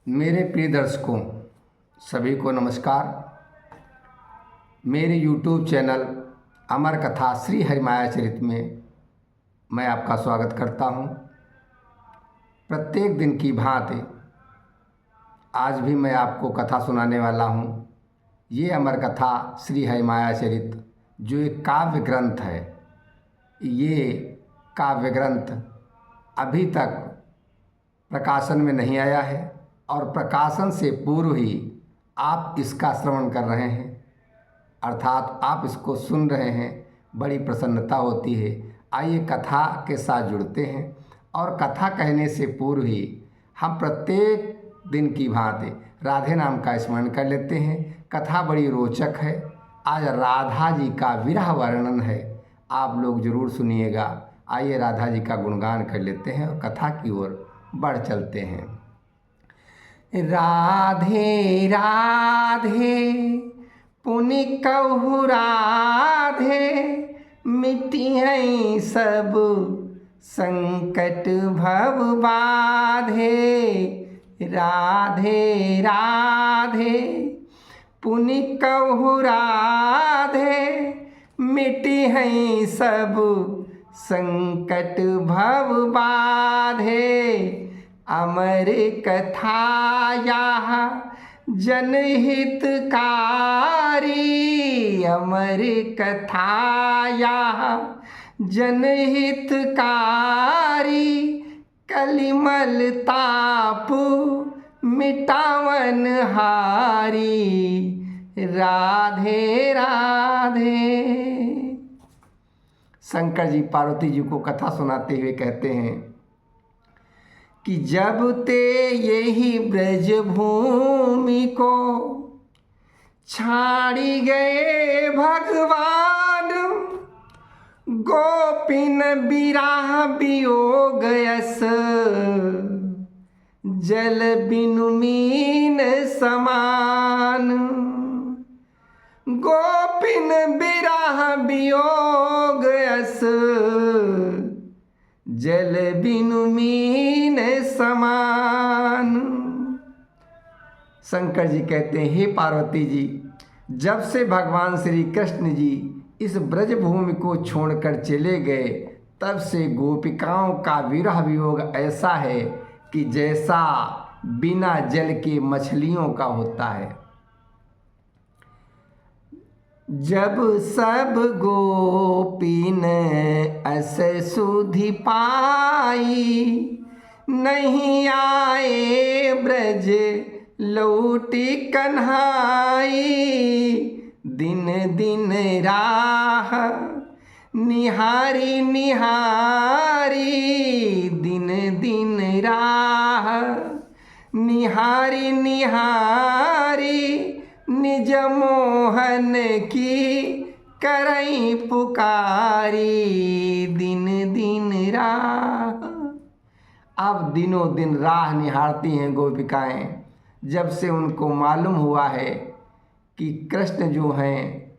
मेरे प्रिय दर्शकों सभी को नमस्कार। मेरे YouTube चैनल अमर कथा श्री हरिमाया चरित में मैं आपका स्वागत करता हूं। प्रत्येक दिन की भांति आज भी मैं आपको कथा सुनाने वाला हूं। ये अमर कथा श्री हरिमाया चरित जो एक काव्य ग्रंथ है, ये काव्य ग्रंथ अभी तक प्रकाशन में नहीं आया है और प्रकाशन से पूर्व ही आप इसका श्रवण कर रहे हैं, अर्थात आप इसको सुन रहे हैं। बड़ी प्रसन्नता होती है। आइए कथा के साथ जुड़ते हैं और कथा कहने से पूर्व ही हम प्रत्येक दिन की भांति राधे नाम का स्मरण कर लेते हैं। कथा बड़ी रोचक है। आज राधा जी का विरह वर्णन है, आप लोग जरूर सुनिएगा। आइए राधा जी का गुणगान कर लेते हैं और कथा की ओर बढ़ चलते हैं। राधे राधे पुनि कहु राधे, मिटी हैं सब संकट भव बाधे। राधे राधे पुनि कहु राधे, मिटी हैं सब संकट भव बाधे। अमर कथा यह जनहितकारी, अमर कथा यह जनहितकारी। कलिमल ताप मिटावन हारी। राधे राधे। शंकर जी पार्वती जी को कथा सुनाते हुए कहते हैं कि जब ते यही ब्रज भूमि को छाड़ी गए भगवान, गोपिन बिराह वियोग यस जल बिनु मीन समान। गोपिन बिराह वियोग यस जल बिनु मीन समान। शंकर जी कहते हैं, हे पार्वती जी, जब से भगवान श्री कृष्ण जी इस ब्रजभूमि को छोड़कर चले गए, तब से गोपिकाओं का विरह वियोग ऐसा है कि जैसा बिना जल के मछलियों का होता है। जब सब गोपीन अस सुधि पाई, नहीं आए ब्रज लौटी कन्हाई। दिन दिन राह निहारी निहारी, दिन दिन राह निहारी निहारी। निज मोहन की करई पुकारी, दिन दिन राह। अब दिनों दिन राह निहारती हैं गोपिकाएं, जब से उनको मालूम हुआ है कि कृष्ण जो हैं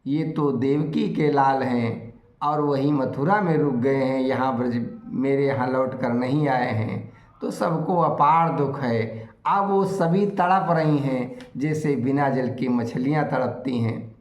ये तो देवकी के लाल हैं और वही मथुरा में रुक गए हैं, यहाँ ब्रज मेरे यहाँ लौट कर नहीं आए हैं, तो सबको अपार दुख है। अब वो सभी तड़प रही हैं जैसे बिना जल की मछलियाँ तड़पती हैं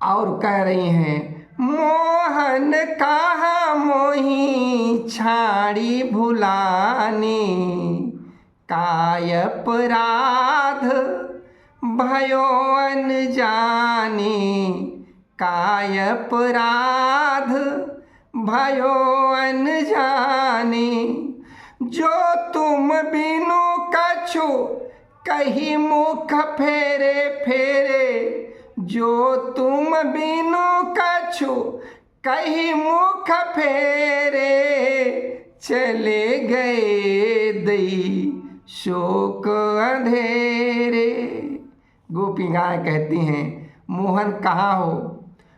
और कह रही हैं, मोहन कहाँ मोही छाड़ी भुलाने। काय अपराध भयो अनजाने, काय अपराध भयो अनजाने। जो तुम बिनु कछु कही मुख फेरे फेरे, जो तुम बिनु कछु कही मुख फेरे। चले गए दई शोक अंधेरे। गोपिकाएं कहती हैं, मोहन कहाँ हो,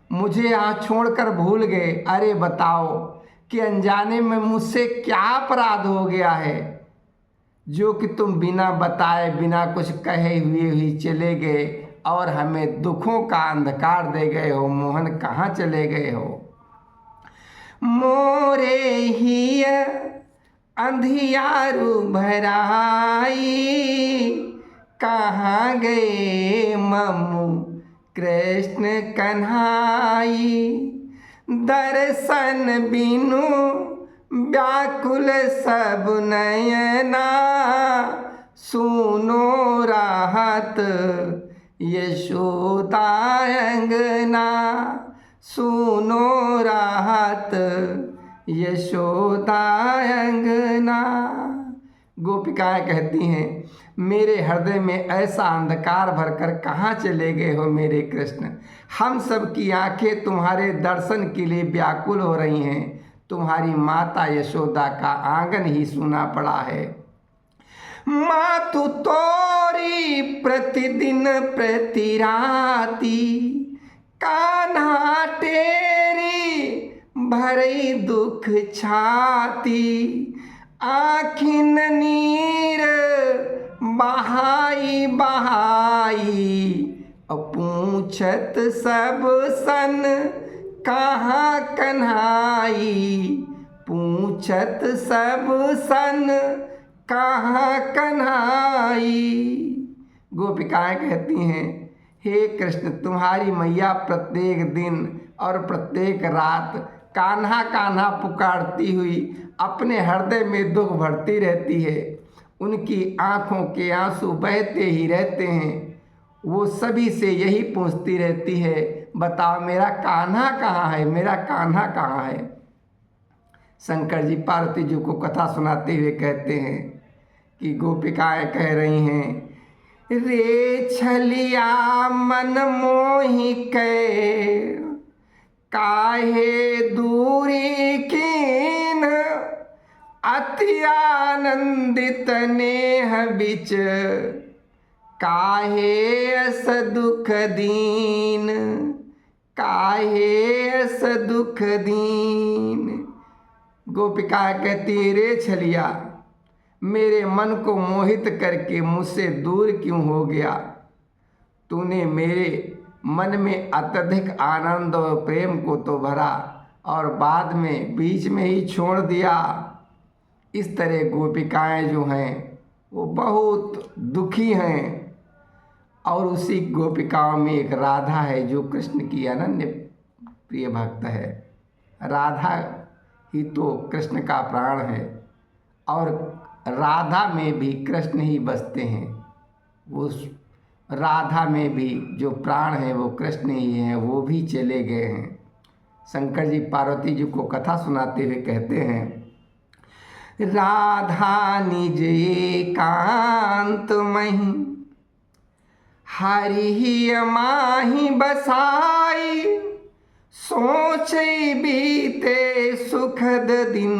मुझे यहाँ छोड़कर भूल गए। अरे बताओ कि अनजाने में मुझसे क्या अपराध हो गया है जो कि तुम बिना बताए बिना कुछ कहे हुए ही चले गए और हमें दुखों का अंधकार दे गए हो। मोहन कहाँ चले गए हो। मोरे ही अंधियारू भराए कहाँ गए ममु कृष्ण कन्हाई। दर्शन बिनु व्याकुल सब नयना, सुनो राहत यशोदा अंगना, सुनो राहत यशोदा अंगना। गोपिकाएं कहती हैं, मेरे हृदय में ऐसा अंधकार भरकर कहाँ चले गए हो मेरे कृष्ण। हम सब की आंखें तुम्हारे दर्शन के लिए व्याकुल हो रही हैं। तुम्हारी माता यशोदा का आंगन ही सूना पड़ा है। मातु तोरी प्रतिदिन प्रति राती, कान्हा तेरी भरी दुख छाती। आँखिन नीर बहाई बहाई, पूछत सब सन कहाँ कन्हाई। पूछत सब सन कहाँ कन्हाई। गोपिकाएं कहती हैं, हे कृष्ण, तुम्हारी मैया प्रत्येक दिन और प्रत्येक रात कान्हा कान्हा पुकारती हुई अपने हृदय में दुख भरती रहती है। उनकी आँखों के आंसू बहते ही रहते हैं। वो सभी से यही पूछती रहती है, बताओ मेरा कान्हा कहाँ है, मेरा कान्हा कहाँ है। शंकर जी पार्वती जी को कथा सुनाते हुए कहते हैं कि गोपिकाएं कह रही हैं, रे छलिया मन मोहि कै, काहे दूरी कीन। अति आनंदित नेह बिच, काहे अस दुख दीन। काहे अस दुख दीन। गोपिका कहती, रे छलिया, मेरे मन को मोहित करके मुझसे दूर क्यों हो गया। तूने मेरे मन में अत्यधिक आनंद और प्रेम को तो भरा और बाद में बीच में ही छोड़ दिया। इस तरह गोपिकाएं जो हैं वो बहुत दुखी हैं। और उसी गोपिकाओं में एक राधा है जो कृष्ण की अनन्य प्रिय भक्त है। राधा ही तो कृष्ण का प्राण है और राधा में भी कृष्ण ही बसते हैं। वो राधा में भी जो प्राण है वो कृष्ण ही हैं, वो भी चले गए हैं। शंकर जी पार्वती जी को कथा सुनाते हुए कहते हैं, राधा निज एकांत मही, हरि माही बसाई। सोचई बीते सुखद दिन,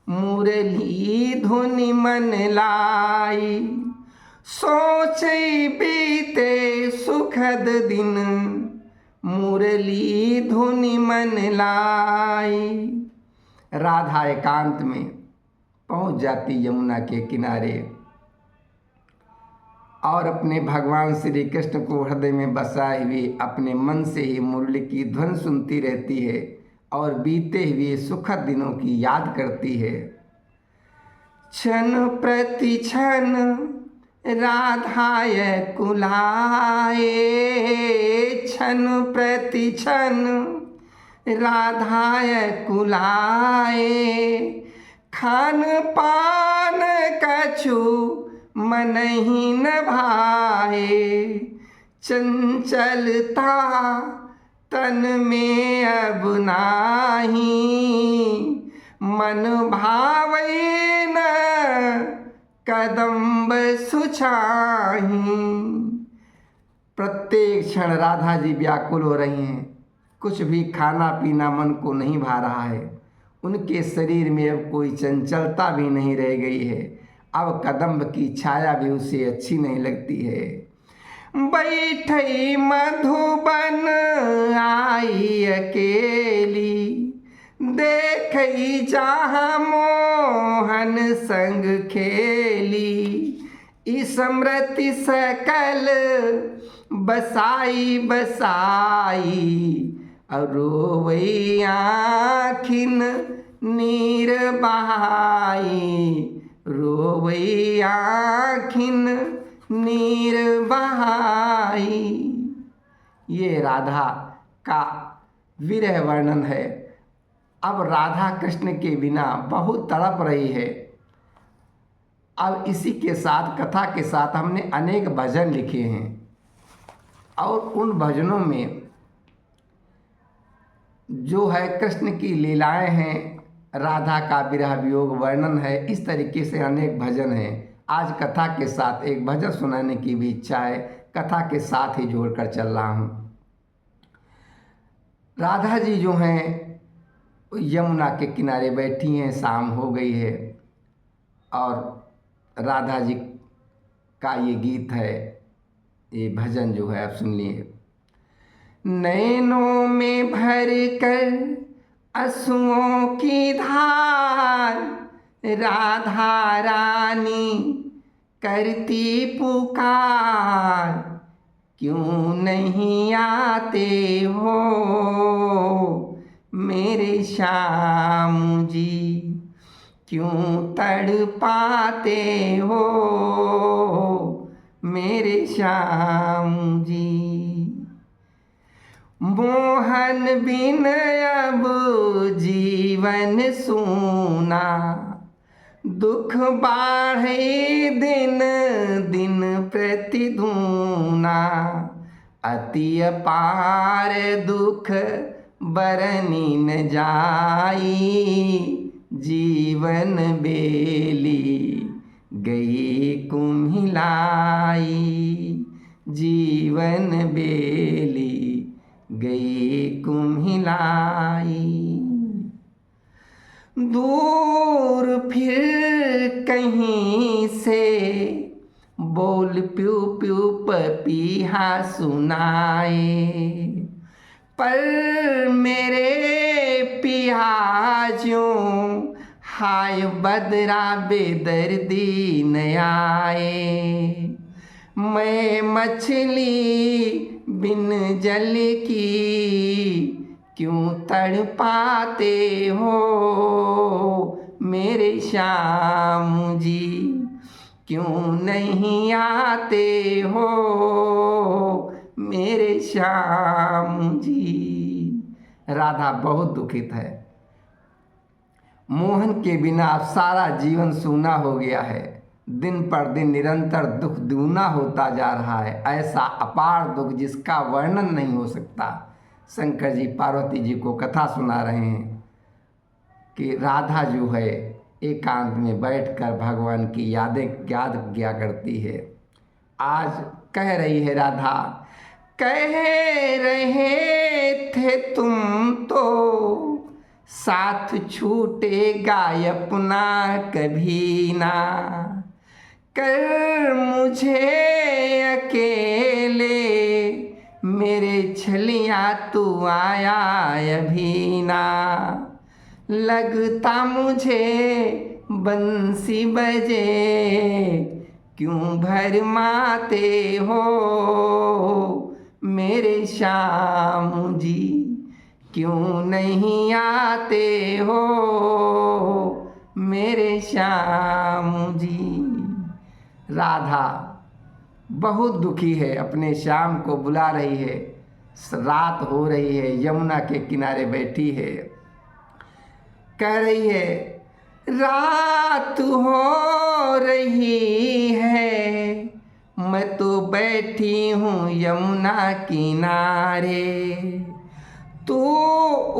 मुरली धुनि मन लाई। सोचई बीते सुखद दिन, मुरली धुनि मन लाई। राधा एकांत में पहुंच जाती यमुना के किनारे और अपने भगवान श्री कृष्ण को हृदय में बसाए हुए अपने मन से ही मुरली की ध्वन सुनती रहती है और बीते हुए सुखद दिनों की याद करती है। क्षण प्रति क्षण राधाय कुलाए, क्षण प्रति क्षण राधाय कुलाए। खान पान कछु मन ही न भाए, चंचलता तन में अब नाही। मन भावे न कदम्ब सुछाही। प्रत्येक क्षण राधा जी व्याकुल हो रही हैं। कुछ भी खाना पीना मन को नहीं भा रहा है। उनके शरीर में अब कोई चंचलता भी नहीं रह गई है। अब कदम्ब की छाया भी उसे अच्छी नहीं लगती है। बैठई मधुबन आई अकेली, देखई जहाँ मोहन संग खेली। स्मृति सकल बसाई बसाई, रोवई आँखिन नीर बहाई। रोवई आँखिन नीर बहाई। ये राधा का विरह वर्णन है। अब राधा कृष्ण के बिना बहुत तड़प रही है। अब इसी के साथ, कथा के साथ हमने अनेक भजन लिखे हैं और उन भजनों में जो है कृष्ण की लीलाएं हैं, राधा का विरह वियोग वर्णन है। इस तरीके से अनेक भजन हैं। आज कथा के साथ एक भजन सुनाने की भी इच्छा है, कथा के साथ ही जोड़कर चल रहा हूँ। राधा जी जो हैं यमुना के किनारे बैठी हैं, शाम हो गई है और राधा जी का ये गीत है, ये भजन जो है आप सुनिए। नैनों में भर कर आंसुओं की धार, राधा रानी करती पुकार, क्यों नहीं आते हो मेरे श्याम जी, क्यों तड़पाते हो मेरे श्याम जी। मोहन बिन अब जीवन सूना, दुख बाढ़े दिन दिन प्रतिदूना, अति अपार दुख बरनी न जाई, जीवन बेली गई कुम्हिलाई, जीवन बेली गई कुम्हिलाई। दूर फिर कहीं से बोल प्यू प्यू पपीहा सुनाए, पर मेरे पियाजों हाय बदरा बेदर्दी न आए। मैं मछली बिन जल की क्यों तड़पाते हो मेरे श्याम जी, क्यों नहीं आते हो मेरे श्याम जी। राधा बहुत दुखित है। मोहन के बिना अब सारा जीवन सूना हो गया है। दिन पर दिन निरंतर दुख दूना होता जा रहा है। ऐसा अपार दुख जिसका वर्णन नहीं हो सकता। शंकर जी पार्वती जी को कथा सुना रहे हैं कि राधा जो है एकांत में बैठकर भगवान की याद किया करती है। आज कह रही है राधा, कह रहे थे तुम तो साथ छूटेगा अपना कभी ना, कर मुझे अकेले मेरे छलिया तू आया अभी ना, लगता मुझे बंसी बजे क्यों भरमाते हो मेरे श्याम जी, क्यों नहीं आते हो मेरे श्याम जी। राधा बहुत दुखी है, अपने श्याम को बुला रही है। रात हो रही है, यमुना के किनारे बैठी है, कह रही है रात हो रही है, मैं तो बैठी हूँ यमुना किनारे, तू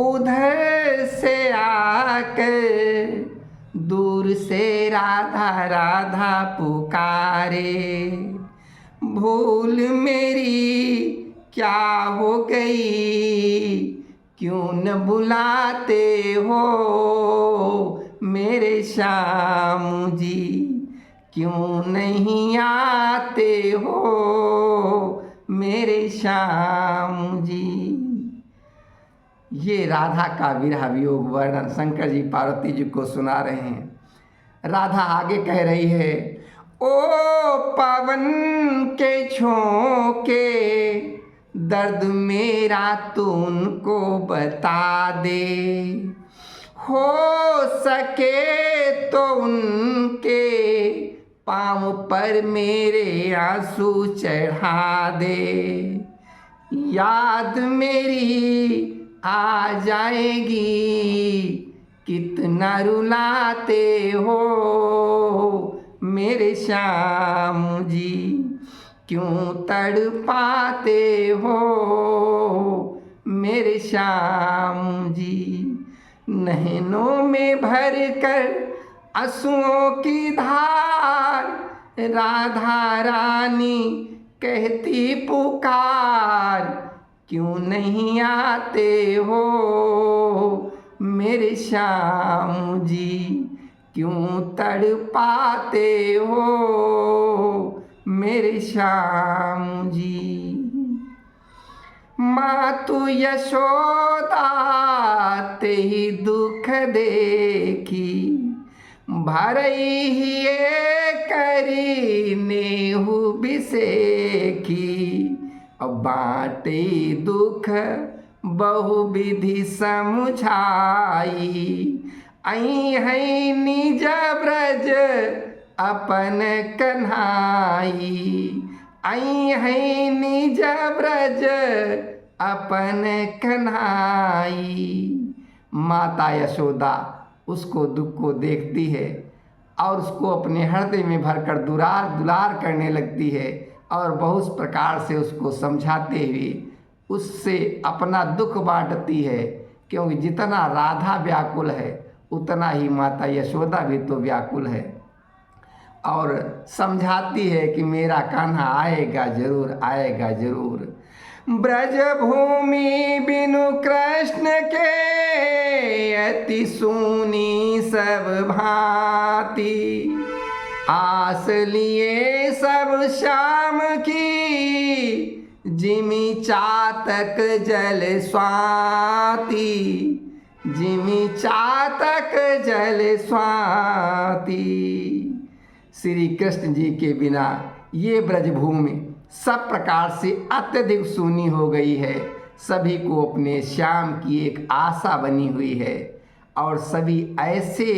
उधर से आकर दूर से राधा राधा पुकारे, भूल मेरी क्या हो गई क्यों न बुलाते हो मेरे श्याम जी, क्यों नहीं आते हो मेरे श्याम जी। ये राधा का विरह वियोग वर्णन शंकर जी पार्वती जी को सुना रहे हैं। राधा आगे कह रही है, ओ पवन के झोंके दर्द मेरा तू उनको बता दे, हो सके तो उनके पाँव पर मेरे आंसू चढ़ा दे। याद मेरी आ जाएगी, कितना रुलाते हो मेरे श्याम जी, क्यों तड़पाते हो मेरे श्याम जी। नैनों में भर कर आंसुओं की धार, राधा रानी कहती पुकार, क्यों नहीं आते हो मेरे श्याम जी, क्यों तड़पाते हो मेरे श्याम जी। मातु यशोदा ते ही दुख देखी, भरई हिये करी नेहु बिसेखी। बाटे दुख बहुविधि समुझाई, आई है निज ब्रज अपन कन्हाई, आई है निज ब्रज अपन कन्हाई। माता यशोदा उसको दुख को देखती है और उसको अपने हृदय में भरकर दुलार करने लगती है और बहुत प्रकार से उसको समझाते हुए उससे अपना दुख बांटती है, क्योंकि जितना राधा व्याकुल है उतना ही माता यशोदा भी तो व्याकुल है। और समझाती है कि मेरा कान्हा आएगा जरूर, आएगा जरूर। ब्रज भूमि बिनु कृष्ण के अति सूनी सब भांति, आस लिए सब श्याम की जिमी चातक जल स्वाति, जिमी चातक जल स्वाति। श्री कृष्ण जी के बिना ये ब्रजभूमि सब प्रकार से अत्यधिक सूनी हो गई है। सभी को अपने श्याम की एक आशा बनी हुई है और सभी ऐसे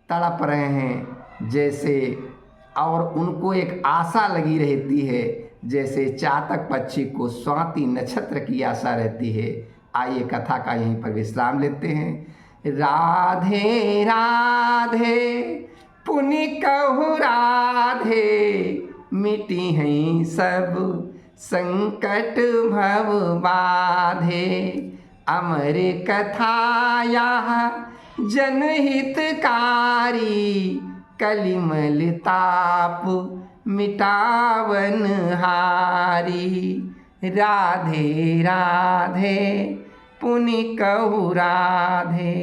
तड़प रहे हैं जैसे, और उनको एक आशा लगी रहती है जैसे चातक पक्षी को स्वाति नक्षत्र की आशा रहती है। आइए कथा का यहीं पर विश्राम लेते हैं। राधे राधे पुनि कहु राधे, मिटी हैं सब संकट भव बाधे। अमर कथा यह जनहितकारी, कलिमल ताप मिटावन हारी। राधे राधे पुनि कहु राधे।